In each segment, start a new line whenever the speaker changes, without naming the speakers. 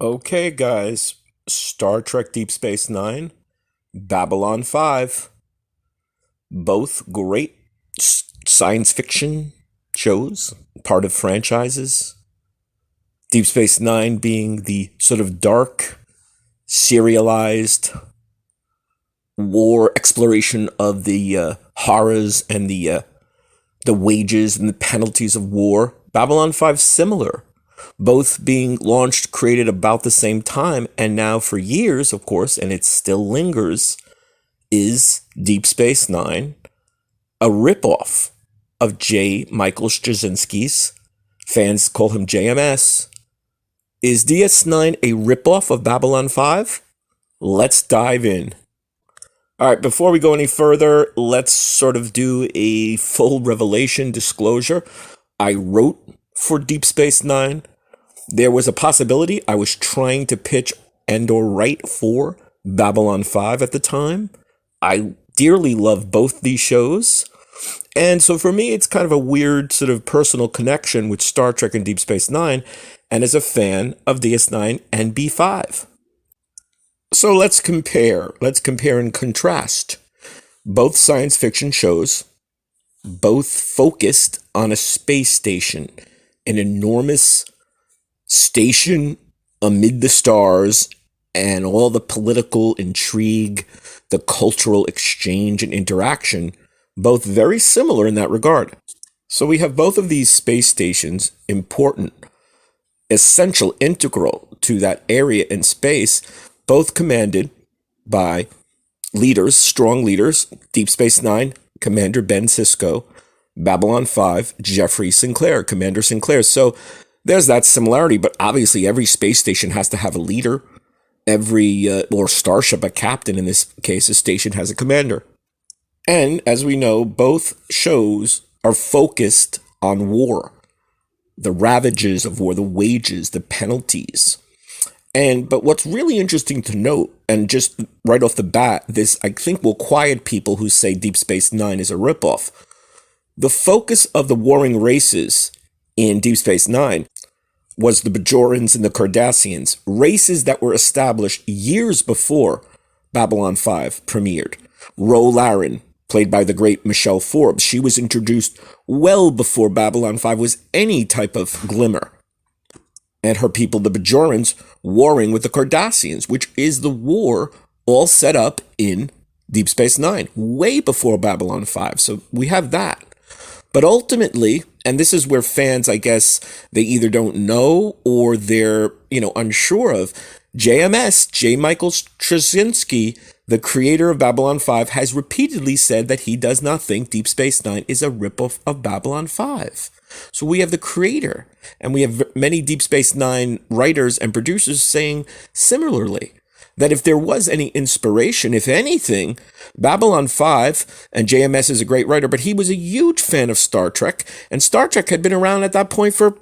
Okay, guys. Star Trek Deep Space Nine, Babylon 5. Both great science fiction shows, part of franchises. Deep Space Nine being the sort of dark, serialized war exploration of the horrors and the wages and the penalties of war. Babylon 5 similar, both being launched, created about the same time, and now for years, of course, and it still lingers, is Deep Space Nine, a ripoff of J. Michael Straczynski's. Fans call him JMS. Is DS9 a ripoff of Babylon 5? Let's dive in. All right, before we go any further, let's sort of do a full revelation disclosure. I wrote for Deep Space Nine. There was a possibility I was trying to pitch and or write for Babylon 5 at the time. I dearly love both these shows. And so for me, it's kind of a weird sort of personal connection with Star Trek and Deep Space Nine, and as a fan of DS9 and B5. So let's compare and contrast. Both science fiction shows, both focused on a space station, an enormous station amid the stars and all the political intrigue, the cultural exchange and interaction, both very similar in that regard. So we have both of these space stations, important, essential, integral to that area in space, both commanded by leaders, strong leaders. Deep Space Nine, Commander Ben Sisko. Babylon 5, Jeffrey Sinclair, Commander Sinclair. So there's that similarity, but obviously every space station has to have a leader. Every, or starship, a captain in this case, a station has a commander. And as we know, both shows are focused on war. The ravages of war, the wages, the penalties. But what's really interesting to note, and just right off the bat, this I think will quiet people who say Deep Space Nine is a ripoff. The focus of the warring races in Deep Space Nine was the Bajorans and the Cardassians, races that were established years before Babylon 5 premiered. Ro Laren, played by the great Michelle Forbes, she was introduced well before Babylon 5 was any type of glimmer. And her people, the Bajorans, warring with the Cardassians, which is the war all set up in Deep Space Nine, way before Babylon 5. So we have that. But ultimately, and this is where fans, I guess, they either don't know or they're, unsure of, JMS, J. Michael Straczynski, the creator of Babylon 5, has repeatedly said that he does not think Deep Space Nine is a ripoff of Babylon 5. So we have the creator, and we have many Deep Space Nine writers and producers saying similarly, that if there was any inspiration, if anything, Babylon 5, and JMS is a great writer, but he was a huge fan of Star Trek, and Star Trek had been around at that point for,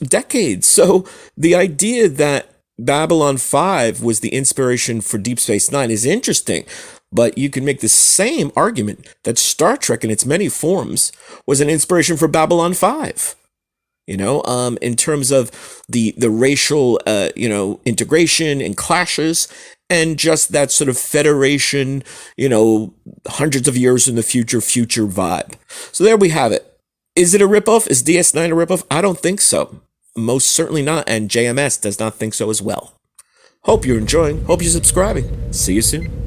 decades. So the idea that Babylon 5 was the inspiration for Deep Space Nine is interesting, but you can make the same argument that Star Trek in its many forms was an inspiration for Babylon 5. In terms of the racial, integration and clashes, and just that sort of federation, hundreds of years in the future vibe. So there we have it. Is it a ripoff? Is DS9 a ripoff? I don't think so. Most certainly not, and JMS does not think so as well. Hope you're enjoying. Hope you're subscribing. See you soon.